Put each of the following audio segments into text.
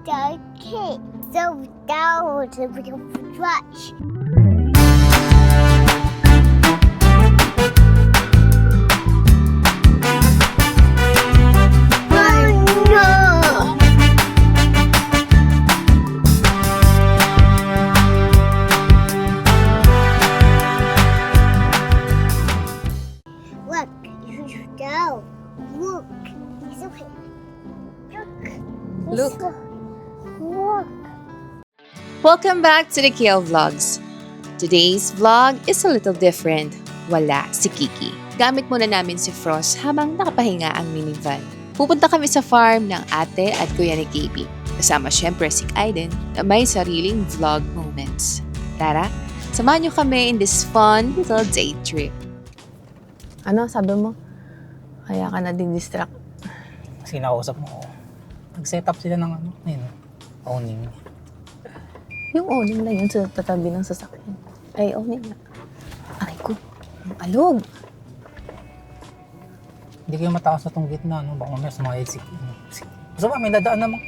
the cake. So that was a beautiful rush. Look, you should go. Look. It's okay. Look. Look. Welcome back to the KL Vlogs. Today's vlog is a little different. Wala si Kiki. Gamit muna namin si Frost habang nakapahinga ang minivan. Pupunta kami sa farm ng ate at kuya ni KB. Kasama syempre si Aiden na may sariling vlog moments. Tara, samahan niyo kami in this fun little day trip. Ano, sabi mo? Kaya ka na din-distract. Kasi nakausap mo ako. Nag-set up sila ng ano, ayun, owning. Yung awning na yun sa tatabi ng sasakyan. Ay, awning na. Aray ko, ang alog. Hindi kayo mataas na itong gitna, no? Baka mamaya sa mga LC. Gusto ba, may nadaan namang...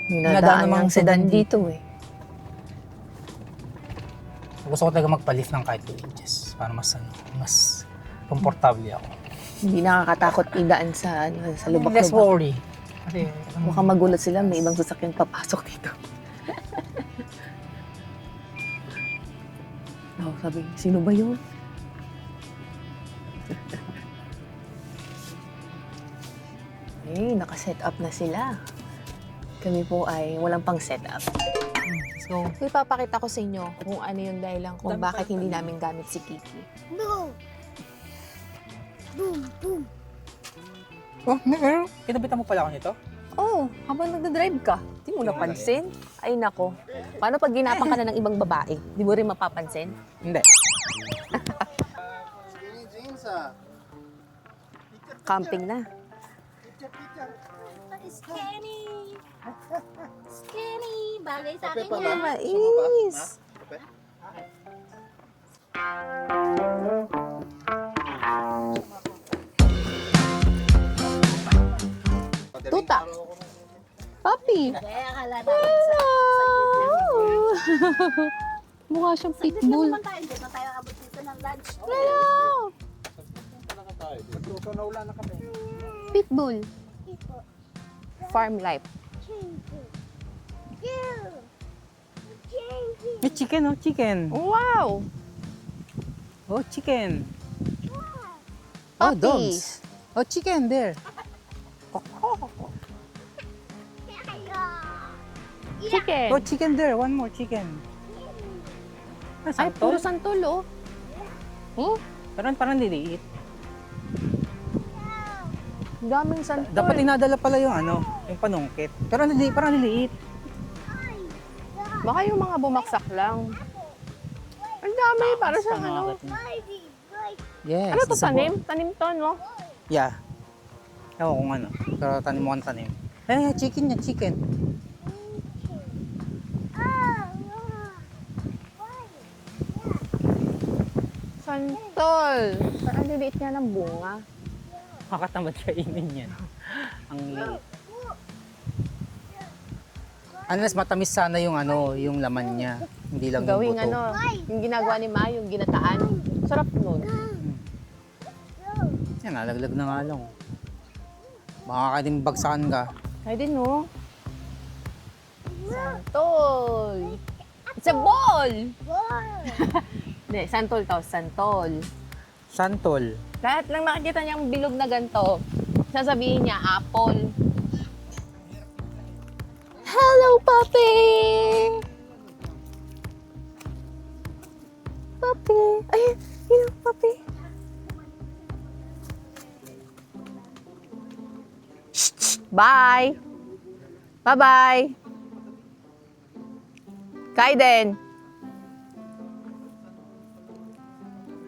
May nadaan ng sedan dito eh. Gusto ko talaga magpa-lift ng kahit 2 inches para mas, ano, mas komportable ako. Hindi nakakatakot idaan sa, sa Less lubak-lubak. worry. Kasi, Mukhang magulat sila, may ibang sasakyan papasok dito. Oh, sabi, sino ba yun? Eh, naka-set up na sila. Kami po ay walang pang set up. let's go. Ipapakita ko sa inyo kung ano yung dahilan kung bakit hindi namin gamit si Kiki. Boom. Boom, boom. Oh, meron. Kinabitan mo pala ako nito? Oh, habang nagdadrive ka, di mo napansin? Ay nako, paano pag ginapang ka na ng ibang babae? Di mo rin mapapansin? Hindi. Camping na. Skinny. Skinny. Bagay sa akin Ay, yan. mais! Tuta! Papi! Kaya akala natin Hello! Mukha siyang pitbull. naman tayo. Hindi pa tayo abot dito ng lunch. Hello! Pitbull. Farm life. May chicken, oh, chicken. Wow! Oh, chicken. Oh, dogs. Puppies. Oh, chicken there. Chicken. Oh, chicken there. One more chicken. Ay, puro santol, oh. Hmm? Parang liliit. Daming santol. Dapat inadala pala yung ano, yung panungkit. Pero parang liliit. Baka yung mga bumaksak lang. Ang dami, para sa ano. Yes. Ano to, it's a tanim? Tanim to, no? Yeah. Ewan kung ano. Pero tanim mo ang tanim. Eh, chicken yan, chicken. Santol. Parang liliit niya ng bunga. Makatamad kainin yan. Ang liit. Unless matamis sana yung ano, yung laman niya. Hindi lang Gawing yung buto. ano, yung ginagawa ni Ma, yung ginataan. Sarap nun. Yan, nalaglag na nga lang. Baka ka din bagsakan ka. Ay din, no? Santol. It's a ball! Hindi, santol to, santol. Santol. Lahat lang nakikita niyang bilog na ganito, sasabihin niya, apple. Hello, puppy! Puppy! Ay, yun, puppy. Bye! Bye-bye! Kaiden!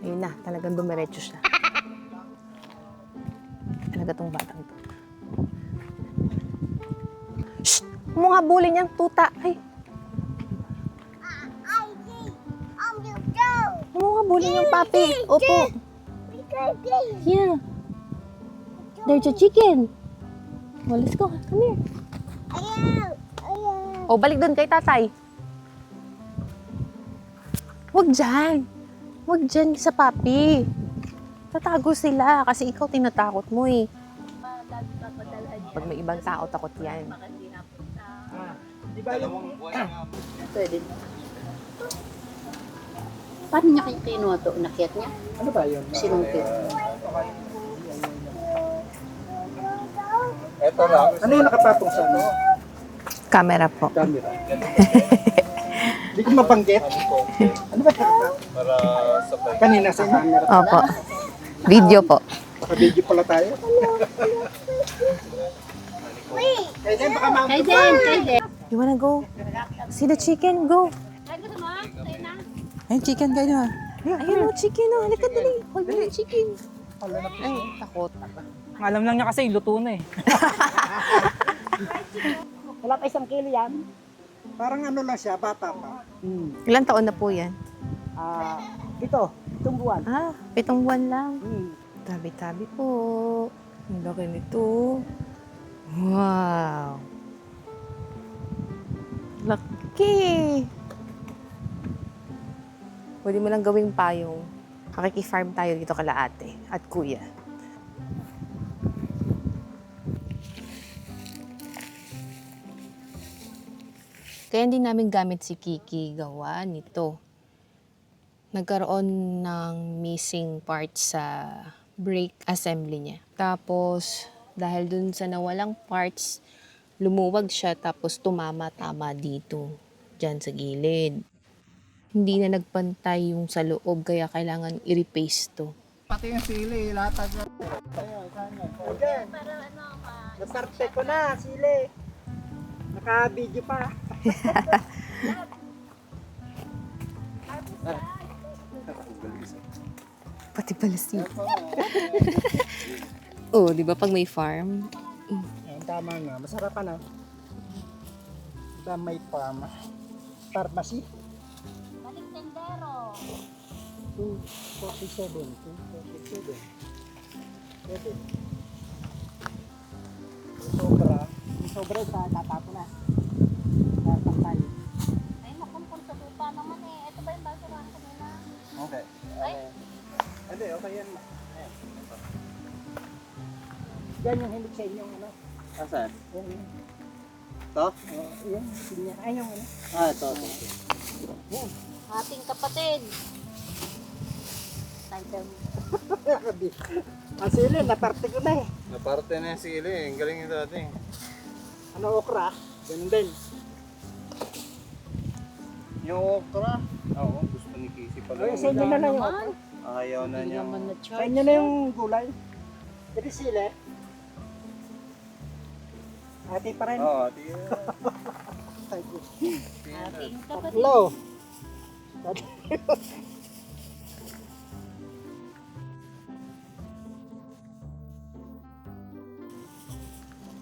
Ayun na, talagang dumiretso siya. Talaga tong batang to. Shh! Huwag mo nga bully niyang tuta. Ay, huwag mo nga bully niyang papi. Opo. Yeah. There's a chicken. Well, let's go. Come here. O, balik doon kay tatay. Huwag dyan. Huwag dyan sa papi. Tatago sila kasi ikaw tinatakot mo eh. Pag may ibang tao, takot yan. Pwede. Paano niya kayo kinuha to? Nakiat niya? Ano ba yun? Sinungkit. Ito lang. Ano yung nakapatong sa ano? Camera po. Camera. Hindi ko mabanggit. Ano ba nakapatong? Para sabay. Kanina sa camera. Opo. Video po. Naka-video pala tayo. Kaya din, baka Kay Den, kay Den. You wanna go? See the chicken? Go. Ayun, chicken kayo na. Ayun o, chicken o. Halika dali. Hold mo yung chicken. Ay, takot. Alam lang niya kasi, luto na eh. Wala pa 1 kilo yan. parang ano lang siya, bata pa. Ilan taon na po yan? Ito, itong buwan. 7 buwan lang. Tabi-tabi po. Ang laki nito. Wow. Laki. Pwede mo lang gawing payong. Makiki-farm tayo dito kala ate at kuya. Kaya hindi namin gamit si Kiki gawa nito. Nagkaroon ng missing part sa brake assembly niya. Tapos, dahil dun sa nawalang parts, lumuwag siya tapos tumama-tama dito, dyan sa gilid. Hindi na nagpantay yung sa loob kaya kailangan i-repaste to. Pati yung sili, latag na. Okay. Naparte ko na, sili. Naka-video pa. Pati pala si... Oh, di ba pag may farm? Ayan, tama nga. Masarap na. May pharmacy. Balik tendero. 247. 247. Pwede. Yung sobra sa tatapo na. Tatapay. Ay, nakumpun sa lupa naman eh. Ito ba yung basurahan ko nila? Okay. Hindi, okay yan. Ayan. Yan yung hindi sa inyong ano. Asan? Yan. Ito? Yan. Ay, yung ano. Ito. Yan. Ating kapatid. Title. Ang sili, naparte ko na eh. Naparte na yung sili, ang galing yung dati. Ano, okra? Ganun din. Yung okra? Oo, gusto ni Casey pala. Ay, sa inyo na lang yung okra. Ayaw na Hindi niya. naman Sa na-charge. inyo na yung gulay. Pwede sili. Ati pa rin. Oo, ati. Ating kapatid. Hello.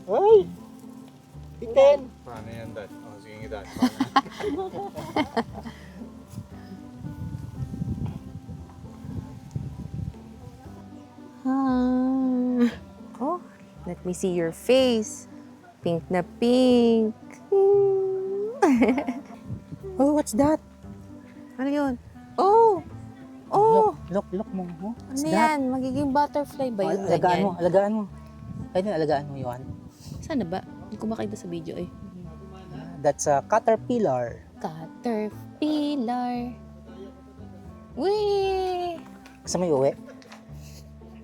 Ay! Bitin! Paano yan, Dad? Oh, sige, Dad. Oh, let me see your face. Pink na pink. Oh, what's that? Ano yun? Oh! Oh! Look mo. Ano yan? Magiging butterfly ba yun? Alagaan mo. Pwede alagaan mo yun. Sana ba? Hindi ko makita sa video eh. That's a caterpillar. Caterpillar. Wee! Gusto mo iuwi?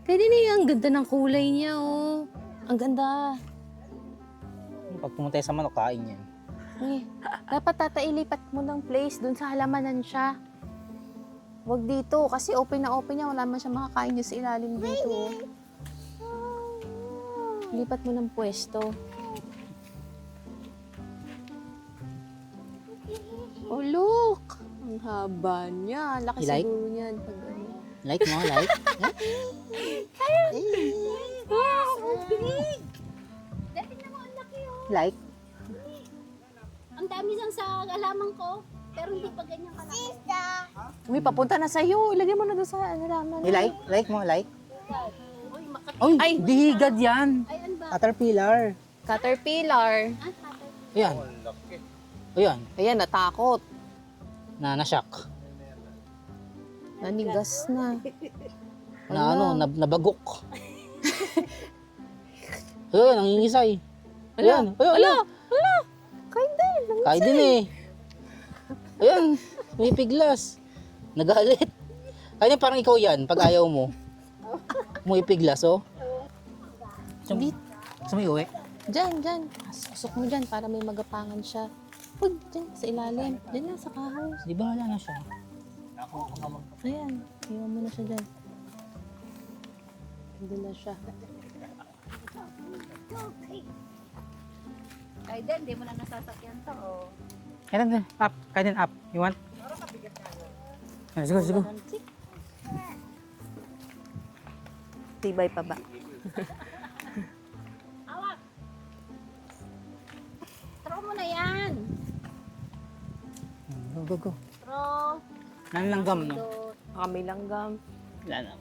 Pwede na yan. Ang ganda ng kulay niya, oh. Ang ganda. Pag pumunta sa manok, kain yan. Eh, dapat tatailipat mo ng place dun sa halamanan siya. Huwag dito kasi open na open niya. Wala man siya makakain niya sa ilalim dito. Lipat mo ng pwesto. Oh, look! Ang haba niya. Ang laki You like? siguro niyan. Pag ano. Like mo, like? Dati na mo, ang laki oh. Like? Ang dami lang sa alaman ko. Pero hindi pa ganyan kalaki. Sista! Uy, papunta na sa'yo. Ilagay mo na doon sa halaman. You like? Like mo, like? Uy, makati. Ay, dihigad yan. Ay, ano ba? Caterpillar. Caterpillar. Ah, tatay. Ayan. Ang laki. Ayan, Ayan, natakot. na-shock. Nanigas na. Na ano, nabagok. Ayan, nangingisay. Ayan, ayan. Kahit din eh. Ayan, may piglas. Nagalit. Ayun, parang ikaw yan, pag ayaw mo. Mo ipiglas, oh. Hindi. Gusto mo iuwi? Diyan. Susok mo dyan para may magapangan siya. Uy, dyan, sa ilalim. Dyan na, sa kahoy. Di ba wala na siya? Ayan, iwan mo na siya dyan. Hindi na siya. Ay, din, di mo na nasasakyan to. Oh. Kaya din, up. Kaya din, up. You want? Sige. Tibay pa ba? Throw mo na yan. Go. Throw. Nanlanggam, no? Kami langgam. Wala na.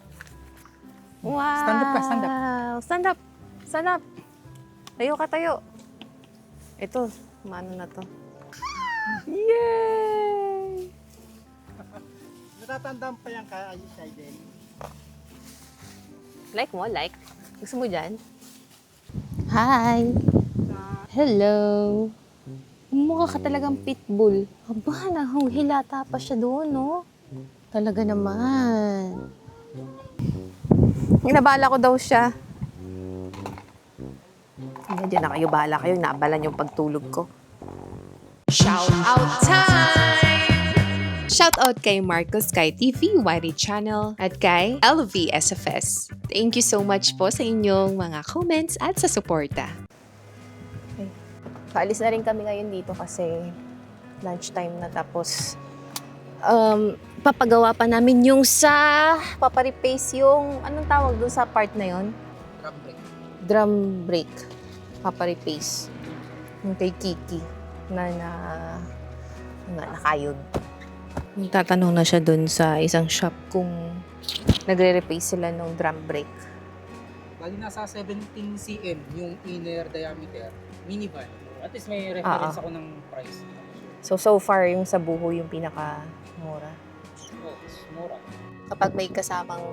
Wow! Stand up ka, stand up. Stand up. Tayo ka, tayo. Ito, mano na to. Yay! Natatandaan pa yan kaya ayos siya din. Like mo, like. Gusto mo dyan? Hi! Hello! Mukha ka talagang pitbull. Aba, hilata pa siya doon, no? Talaga naman. Nabala ko daw siya. Diyan na kayo, bahala kayo. Naabalan yung pagtulog ko. Shout out time! Shout out kay Marcos Sky TV, YD Channel, at kay LV SFS. Thank you so much po sa inyong mga comments at sa suporta. Paalis na rin kami ngayon dito kasi lunchtime na, tapos papagawa pa namin yung paparepace yung, anong tawag doon sa part na yon? Drum brake. Paparepace. Yung kay Kiki na nakayod. Tatanong na siya doon sa isang shop kung nagre-repace sila ng drum brake. Bali nasa 17 cm yung inner diameter. Minivan. At least may reference ako ng price. So far, yung sa buho yung pinaka-mura. Oh, mura. Kapag may kasamang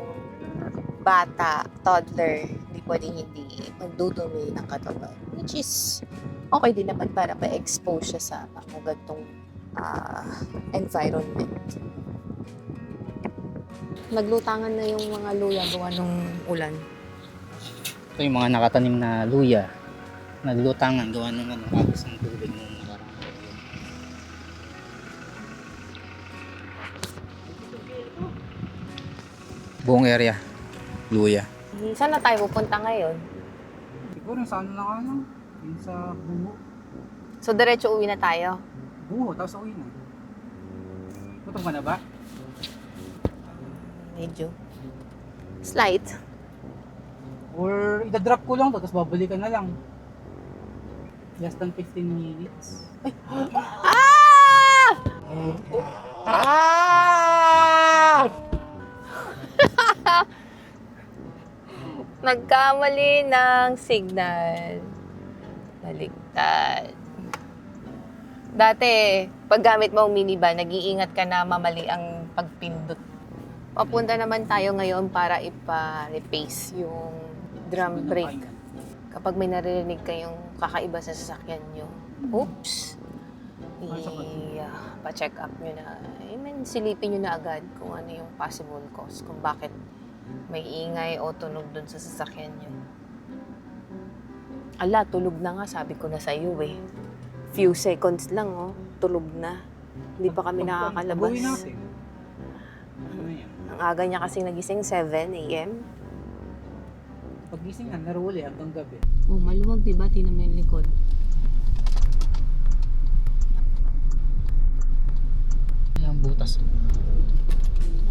bata, toddler, hindi pwedeng hindi magdudumi ng katawan. Which is okay din naman para ma-expose siya sa mga gantong environment. Naglutangan na yung mga luya gawa ng ulan. Ito yung mga nakatanim na luya. Naglutangan, gawa ng agos ng tubig nung nakarang bagyo. Buong area, luya. Saan na tayo pupunta ngayon? Siguro sa ano lang ano? Yung sa buho. So, diretso uwi na tayo? Buho, tapos uwi na. Gutom ka na ba? Medyo. Slight. Or idadrop ko lang to, tapos babalikan na lang. Less than 15 minutes. Ay! Nagkamali ng signal. Baligtad. Dati, pag gamit mo ang minivan, nag-iingat ka na mamali ang pagpindot. Papunta naman tayo ngayon para ipa-repace yung drum brake. Kapag may naririnig kayong kakaiba sa sasakyan nyo, oops! Pa-check up nyo na. Silipin nyo na agad kung ano yung possible cause, kung bakit may ingay o tunog dun sa sasakyan nyo. Ala, tulog na nga, sabi ko na sa iyo eh. Few seconds lang, oh, tulog na. Hindi pa kami nakakalabas. Pag-uwi natin. Ano yan? Ang aga niya kasi nagising, 7 a.m. Pag-gising na, naruli hanggang gabi. Oh, maluwag, diba? Tingnan mo yung likod. Ayan, butas.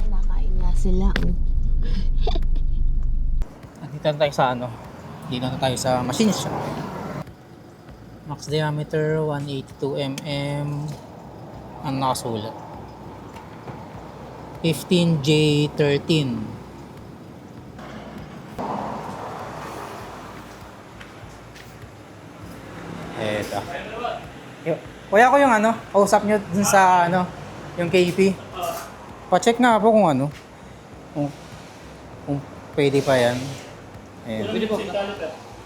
Nakain nga sila, oh. Dito na tayo sa ano? Dito na tayo sa machine shop. Max diameter 182 mm ang nakasulat. 15J13. Eto. Kuya ko yung kausap nyo dun sa yung KP. Pa-check nga po kung kung pwede pa yan. Ayan. Pwede po.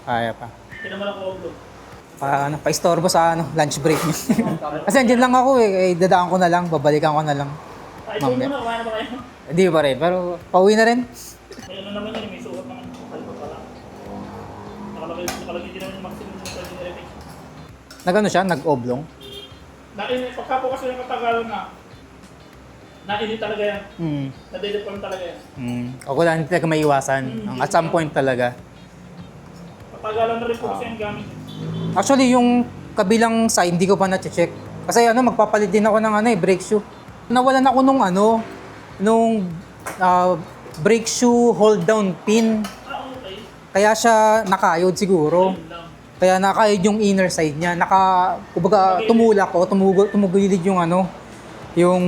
Kaya pa. Pa-istorbo sa lunch break niyo. Kasi andyan lang ako dadaan ko na lang, babalikan ko na lang. Mamaya. Hindi pa rin, pero pauwi na rin. May ano naman yun, may sukat naman. Kalpa pa lang. Nakalagay din naman yung maximum na pwede nilipig. Nag-ano siya? Nag-oblong? Pagka po kasi yung katagalan na, nainit talaga yan. Nadideform talaga yan. O wala, hindi talaga may iwasan. At some point talaga. Katagalan na rin po kasi yung gamit. Actually, yung kabilang side, hindi ko pa na-check. Kasi magpapalit din ako ng brake shoe. Nawalan ako nung brake shoe hold down pin. Okay. Kaya siya nakayod siguro. Kaya nakayod yung inner side niya. Kumbaga tumulak ko, tumugilid yung yung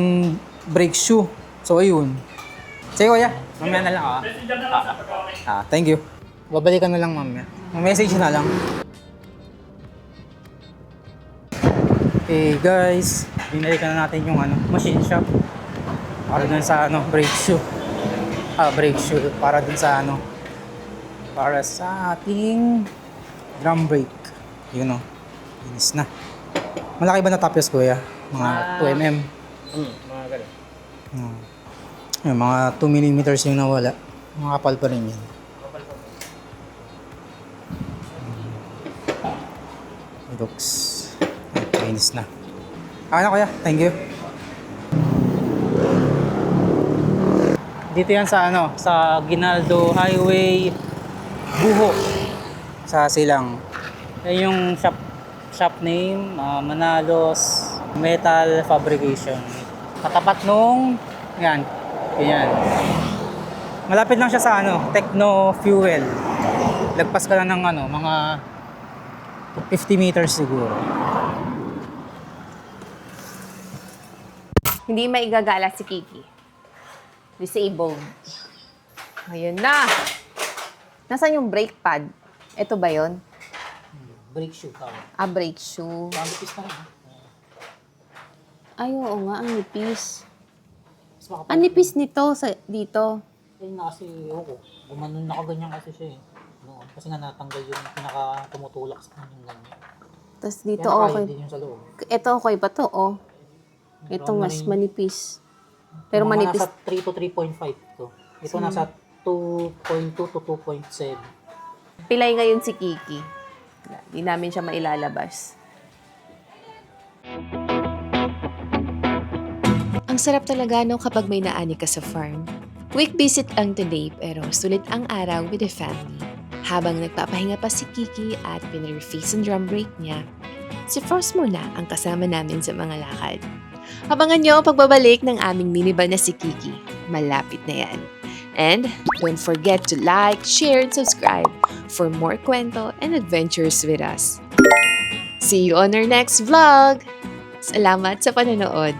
brake shoe. So ayun. Sige kuya, mamaya na lang Messenger na lang sa pagkakakit. Thank you. Babalikan na lang mamaya. Message na lang. Okay guys, binalikan na natin yung machine shop. Para dun sa brake shoe. Brake shoe para dun sa para sa ating drum brake. Yun linis na. Malaki ba na tapos kuya? Mga 2 mm. Mga ganun. Yung mga 2 mm yung nawala. Mga kapal pa rin yan. Looks linis na. Okay na kuya, thank you. Dito yan sa sa Ginaldo Highway, Buho, sa Silang. Yan yung shop name, Manalos Metal Fabrication. Katapat nung yan. Malapit lang siya sa Techno Fuel. Lagpas ka lang ng mga 50 meters siguro. Hindi maigagala si Kiki. Disabled. Ayun na. Nasaan yung brake pad? Ito ba yon? Brake shoe tawag. Brake shoe. Pangipis pa rin. Ay, oo nga. Ang nipis. Ang nipis nito dito. Ayun na kasi, gumanon nakaganyan kasi siya noon. Kasi nga natanggal yung pinaka-tumutulak sa kanyang ganyan. Tapos dito Kaya okay. din yung sa loob. Ito okay ba to? Ito mas manipis. Pero manipis. Nasa 3 to 3.5 to. Ito nasa 2.2 to 2.7. Pilay ngayon si Kiki. Hindi namin siya mailalabas. Ang sarap talaga kapag may naani ka sa farm. Quick visit lang today pero sulit ang araw with the family. Habang nagpapahinga pa si Kiki at pinare-face ang drum brake niya, si Frost muna ang kasama namin sa mga lakad. Abangan nyo ang pagbabalik ng aming minivan na si Kiki. Malapit na yan. And don't forget to like, share, and subscribe for more kwento and adventures with us. See you on our next vlog! Salamat sa panonood!